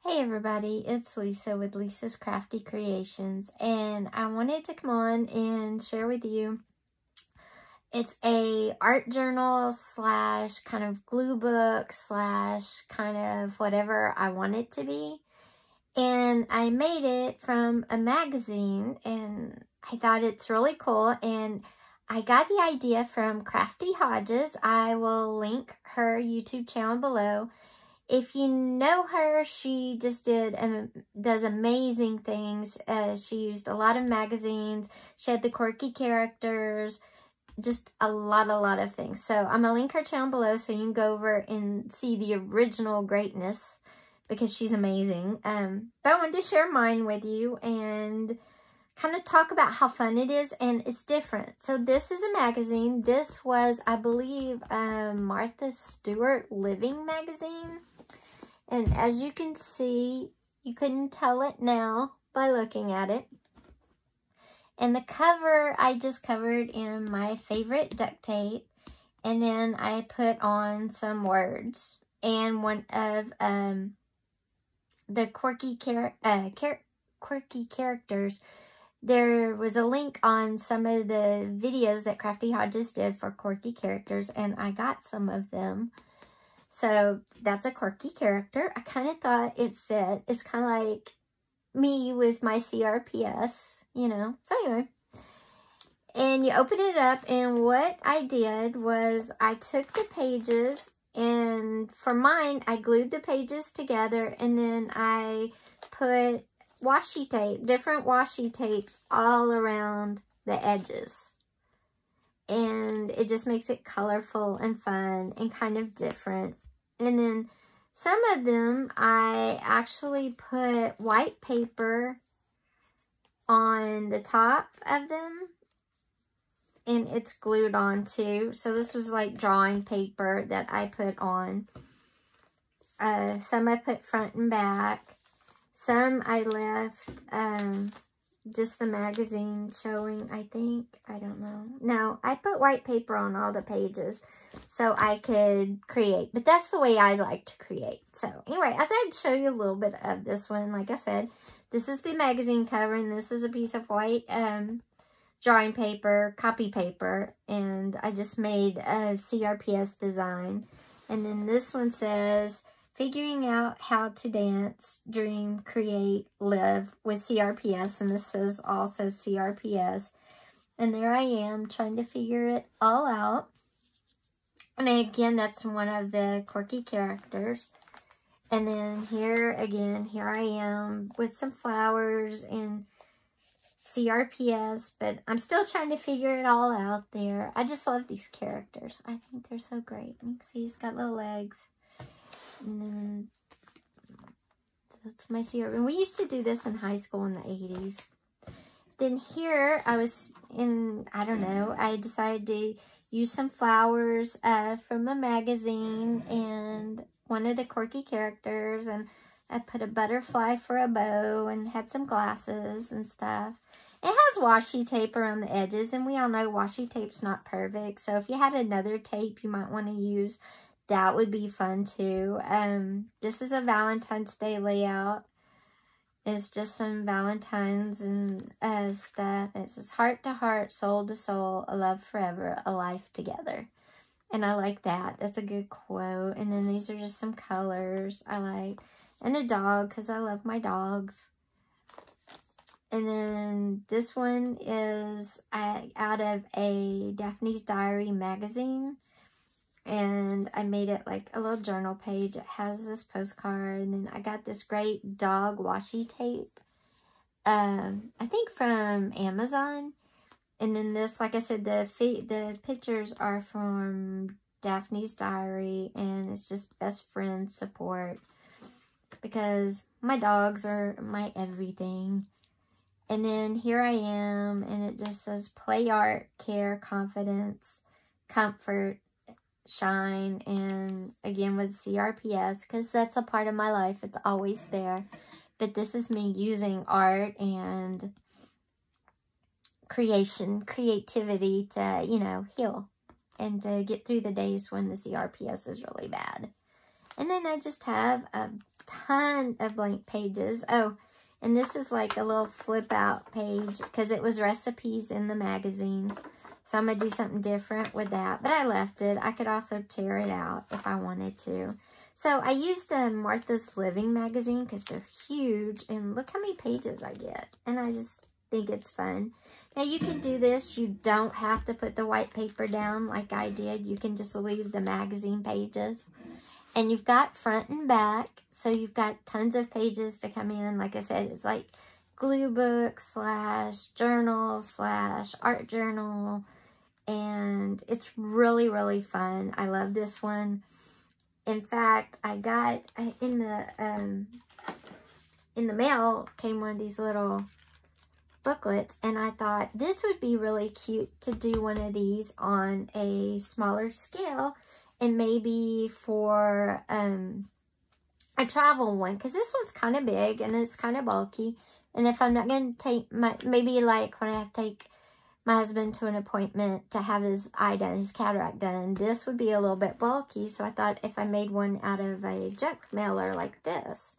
Hey everybody, it's Lisa with Lisa's Crafty Creations, and I wanted to come on and share with you. It's a art journal slash kind of glue book slash kind of whatever I want it to be. And I made it from a magazine, and I thought it's really cool. And I got the idea from Craftyhodges. I will link her YouTube channel below. If you know her, she just does amazing things. She used a lot of magazines. She had the quirky characters, just a lot of things. So I'm going to link her channel below so you can go over and see the original greatness because she's amazing. But I wanted to share mine with you and kind of talk about how fun it is, and it's different. So this is a magazine. This was, I believe, Martha Stewart Living magazine. And as you can see, you couldn't tell it now by looking at it. And the cover, I just covered in my favorite duct tape. And then I put on some words. And one of the quirky characters, there was a link on some of the videos that Craftyhodges did for quirky characters. And I got some of them. So that's a quirky character. I kind of thought it fit. It's kind of like me with my CRPS, you know. So anyway, and you open it up, and what I did was I took the pages, and for mine, I glued the pages together, and then I put washi tape, different washi tapes all around the edges. And it just makes it colorful and fun and kind of different. And then some of them, I actually put white paper on the top of them. And it's glued on too. So this was like drawing paper that I put on. Some I put front and back. Some I left just the magazine showing, I think. I don't know. No, I put white paper on all the pages so I could create. But that's the way I like to create. So anyway, I thought I'd show you a little bit of this one. Like I said, this is the magazine cover, and this is a piece of white drawing paper, copy paper. And I just made a CRPS design. And then this one says, figuring out how to dance, dream, create, live with CRPS. And this says CRPS. And there I am trying to figure it all out. And again, that's one of the quirky characters. And then here again, here I am with some flowers and CRPS. But I'm still trying to figure it all out there. I just love these characters. I think they're so great. You can see he's got little legs. And then that's my CRPS. And we used to do this in high school in the 80s. Then here I was in, I don't know, I decided to use some flowers from a magazine and one of the quirky characters. And I put a butterfly for a bow and had some glasses and stuff. It has washi tape around the edges. And we all know washi tape's not perfect. So if you had another tape you might want to use, that would be fun too. This is a Valentine's Day layout. It's just some Valentine's and stuff. It says heart to heart, soul to soul, a love forever, a life together. And I like that. That's a good quote. And then these are just some colors I like. And a dog, because I love my dogs. And then this one is out of a Daphne's Diary magazine. And I made it like a little journal page. It has this postcard. And then I got this great dog washi tape. I think from Amazon. And then this, like I said, the pictures are from Daphne's Diary. And it's just best friend support. Because my dogs are my everything. And then here I am. And it just says play art, care, confidence, comfort, shine, and again with CRPS, because that's a part of my life. It's always there. But this is me using art and creativity to, you know, heal and to get through the days when the CRPS is really bad. And then I just have a ton of blank pages. Oh, and this is like a little flip out page because it was recipes in the magazine. So I'm going to do something different with that. But I left it. I could also tear it out if I wanted to. So I used Martha's Living magazine because they're huge. And look how many pages I get. And I just think it's fun. Now you can do this. You don't have to put the white paper down like I did. You can just leave the magazine pages. And you've got front and back. So you've got tons of pages to come in. Like I said, it's like glue book / journal / art journal. And it's really, really fun. I love this one. In fact, I got in the mail came one of these little booklets, and I thought this would be really cute to do one of these on a smaller scale, and maybe for a travel one, because this one's kind of big and it's kind of bulky. And if I'm not going to take maybe like when I have to take my husband to an appointment to have his eye done, his cataract done, this would be a little bit bulky. So I thought if I made one out of a junk mailer like this.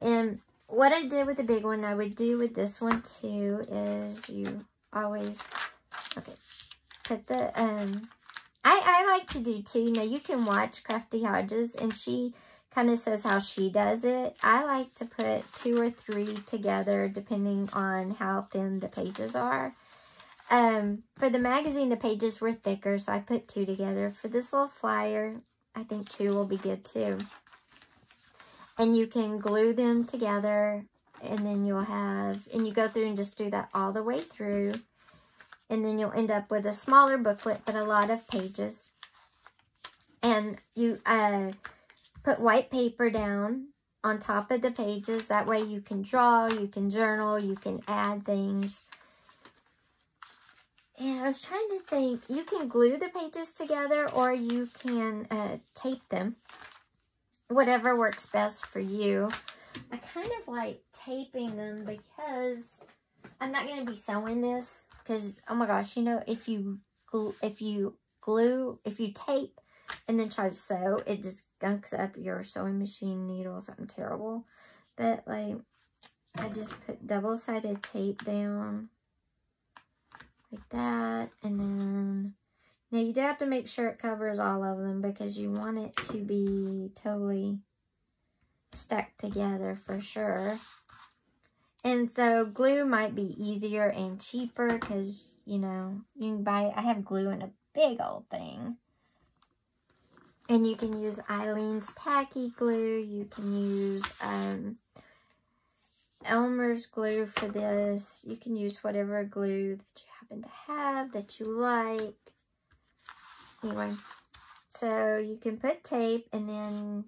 And what I did with the big one, I would do with this one too, is you always, okay, put the, I like to do two. Now you can watch Craftyhodges, and she kind of says how she does it. I like to put 2 or 3 together depending on how thin the pages are. For the magazine, the pages were thicker, so I put 2 together. For this little flyer, I think 2 will be good too. And you can glue them together, and then you'll have, and you go through and just do that all the way through. And then you'll end up with a smaller booklet, but a lot of pages. And you put white paper down on top of the pages. That way you can draw, you can journal, you can add things. And I was trying to think, you can glue the pages together, or you can tape them. Whatever works best for you. I kind of like taping them because I'm not going to be sewing this. Because, oh my gosh, you know, if you tape and then try to sew, it just gunks up your sewing machine needle, something terrible. But, like, I just put double-sided tape down like that. And then, now you do have to make sure it covers all of them because you want it to be totally stuck together for sure. And so glue might be easier and cheaper because, you know, you can buy, I have glue in a big old thing. And you can use Eileen's tacky glue. You can use Elmer's glue for this. You can use whatever glue that you happen to have that you like. Anyway, so you can put tape, and then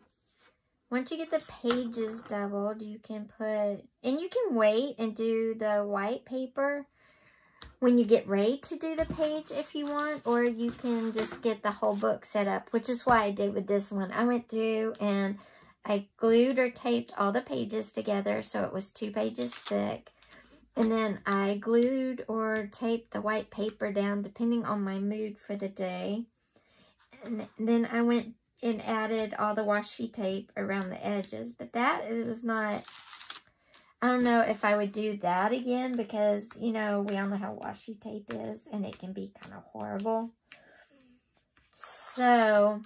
once you get the pages doubled, you can put, and you can wait and do the white paper when you get ready to do the page if you want, or you can just get the whole book set up, which is why I did with this one. I went through and I glued or taped all the pages together so it was 2 pages thick. And then I glued or taped the white paper down depending on my mood for the day. And then I went and added all the washi tape around the edges. But that, it was not, I don't know if I would do that again because, you know, we all know how washi tape is and it can be kind of horrible. So,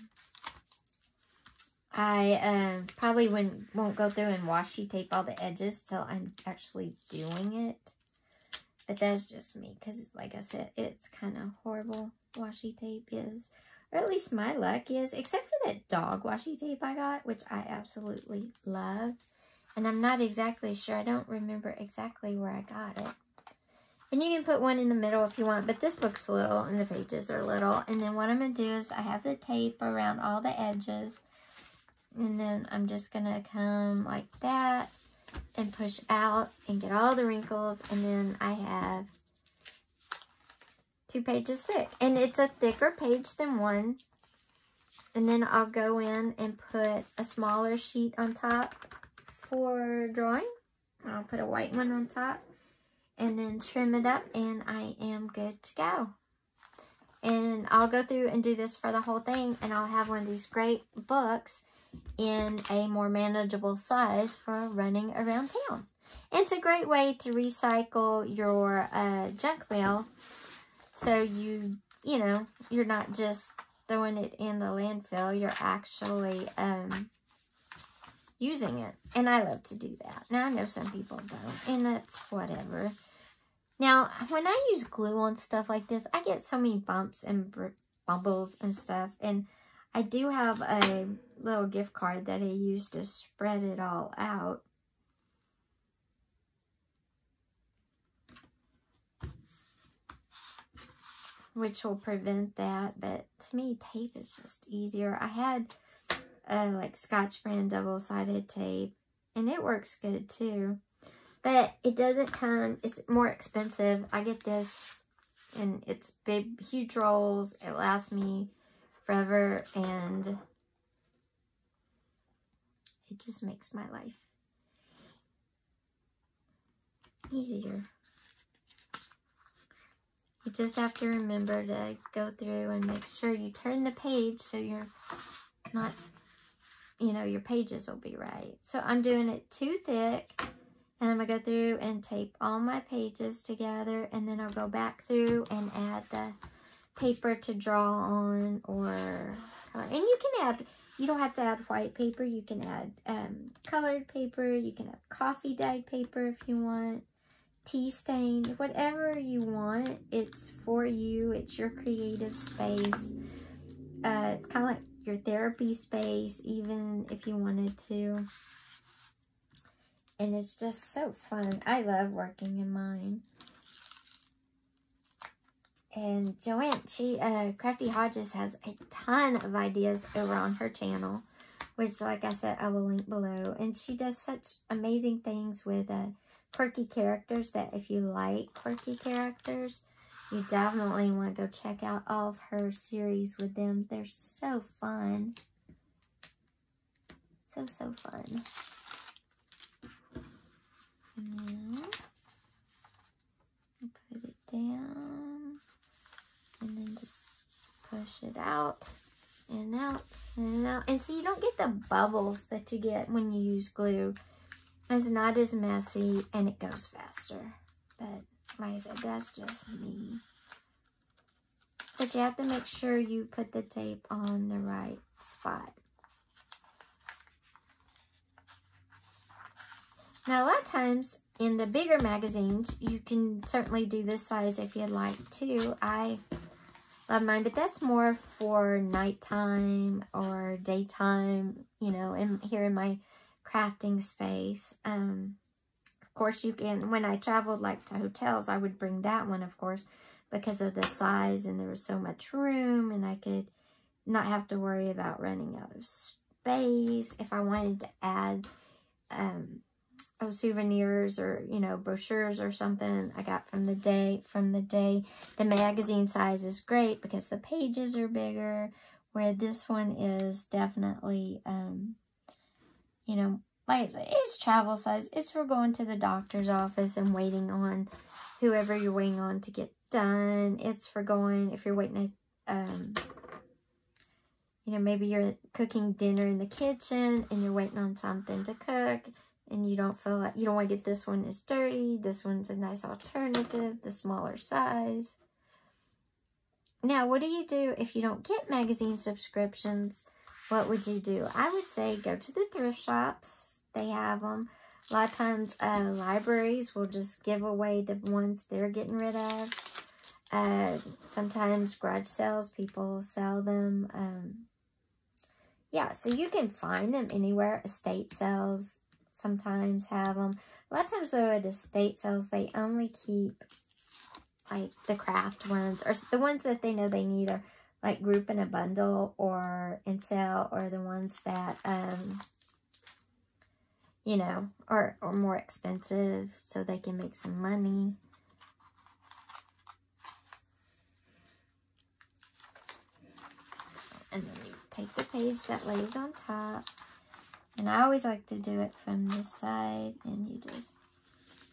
I probably won't go through and washi tape all the edges till I'm actually doing it. But that's just me because, like I said, it's kind of horrible, washi tape is. Or at least my luck is, except for that dog washi tape I got, which I absolutely love. And I'm not exactly sure. I don't remember exactly where I got it. And you can put one in the middle if you want, but this book's little and the pages are little. And then what I'm going to do is I have the tape around all the edges. And then I'm just going to come like that and push out and get all the wrinkles. And then I have 2 pages thick, and it's a thicker page than one. And then I'll go in and put a smaller sheet on top for drawing. I'll put a white one on top and then trim it up, and I am good to go. And I'll go through and do this for the whole thing, and I'll have one of these great books, in a more manageable size for running around town. And it's a great way to recycle your junk mail, so you know, you're not just throwing it in the landfill, you're actually using it. And I love to do that. Now, I know some people don't, and that's whatever. Now, when I use glue on stuff like this, I get so many bumps and bubbles and stuff. And I do have a little gift card that I use to spread it all out. Which will prevent that. But to me, tape is just easier. I had like Scotch brand double-sided tape, and it works good too. But it doesn't come, it's more expensive. I get this, and it's big, huge rolls. It lasts me forever, and it just makes my life easier. You just have to remember to go through and make sure you turn the page so you're not, you know, your pages will be right. So I'm doing it too thick. And I'm going to go through and tape all my pages together. And then I'll go back through and add the paper to draw on or color. And you can add, you don't have to add white paper. You can add colored paper. You can add coffee dyed paper if you want. Tea stain. Whatever you want. It's for you. It's your creative space. It's kind of like your therapy space, even if you wanted to. And it's just so fun. I love working in mine. And Joanne, she, Craftyhodges has a ton of ideas over on her channel, which, like I said, I will link below. And she does such amazing things with quirky characters that if you like quirky characters, you definitely want to go check out all of her series with them. They're so fun. So, so fun. And put it down, and then just push it out and out and out. And see, you don't get the bubbles that you get when you use glue. It's not as messy, and it goes faster. But like I said, that's just me. But you have to make sure you put the tape on the right spot. Now, a lot of times in the bigger magazines, you can certainly do this size if you'd like to. I love mine, but that's more for nighttime or daytime, you know, here in my crafting space. Of course, you can, when I traveled like to hotels, I would bring that one, of course, because of the size, and there was so much room, and I could not have to worry about running out of space. If I wanted to add souvenirs or, you know, brochures or something I got from the day. The magazine size is great because the pages are bigger, where this one is definitely, you know, like I said, it's travel size. It's for going to the doctor's office and waiting on whoever you're waiting on to get done. It's for going, if you're waiting to, you know, maybe you're cooking dinner in the kitchen and you're waiting on something to cook, and you don't feel like, you don't want to get this one is dirty. This one's a nice alternative, the smaller size. Now, what do you do if you don't get magazine subscriptions? What would you do? I would say go to the thrift shops. They have them. A lot of times, libraries will just give away the ones they're getting rid of. Sometimes garage sales, people sell them. Yeah, so you can find them anywhere. Estate sales sometimes have them. A lot of times, though, at estate sales, they only keep, like, the craft ones, or the ones that they know they need are, like, group in a bundle or in sale, or the ones that, you know, are more expensive, so they can make some money. And then you take the page that lays on top. And I always like to do it from this side. And you just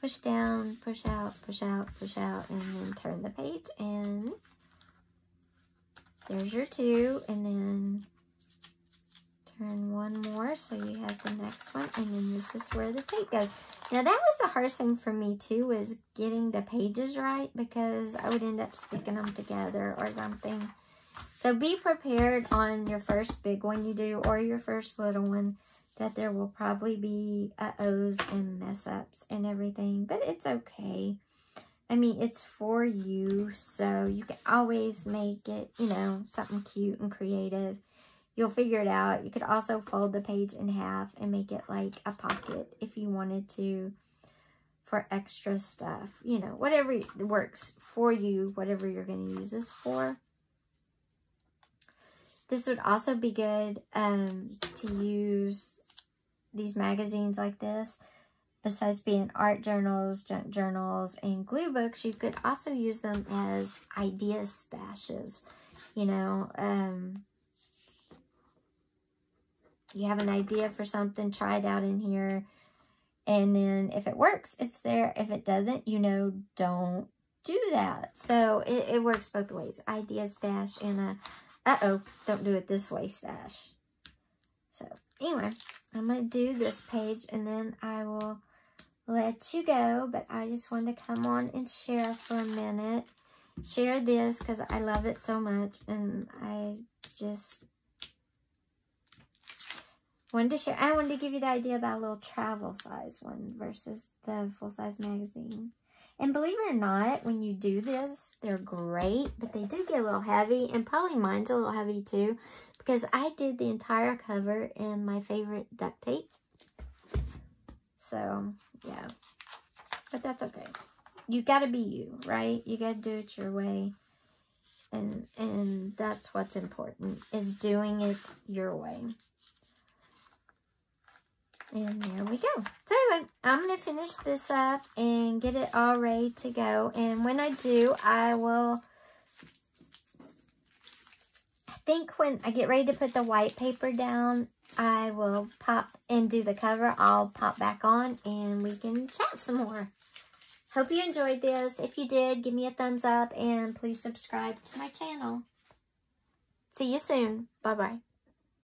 push down, push out, push out, push out. And then turn the page. And there's your two. And then Turn one more so you have the next one, and then this is where the tape goes. Now that was the hardest thing for me too, was getting the pages right, because I would end up sticking them together or something. So be prepared on your first big one you do, or your first little one, that there will probably be uh-ohs and mess-ups and everything, but it's okay. I mean, it's for you, so you can always make it, you know, something cute and creative. You'll figure it out. You could also fold the page in half and make it like a pocket if you wanted to, for extra stuff. You know, whatever works for you, whatever you're going to use this for. This would also be good to use these magazines like this. Besides being art journals, junk journals, and glue books, you could also use them as idea stashes. You know, you have an idea for something, try it out in here. And then if it works, it's there. If it doesn't, you know, don't do that. So it works both ways. Idea stash and a, uh-oh, don't do it this way stash. So anyway, I'm going to do this page and then I will let you go. But I just wanted to come on and share for a minute. Share this because I love it so much. And I just wanted to share. I wanted to give you the idea about a little travel size one versus the full-size magazine. And believe it or not, when you do this, they're great, but they do get a little heavy, and probably mine's a little heavy too, because I did the entire cover in my favorite duct tape. So, yeah. But that's okay. You gotta be you, right? You gotta do it your way. And that's what's important, is doing it your way. And there we go. So anyway, I'm going to finish this up and get it all ready to go. And when I do, I think when I get ready to put the white paper down, I will pop and do the cover. I'll pop back on and we can chat some more. Hope you enjoyed this. If you did, give me a thumbs up and please subscribe to my channel. See you soon. Bye-bye.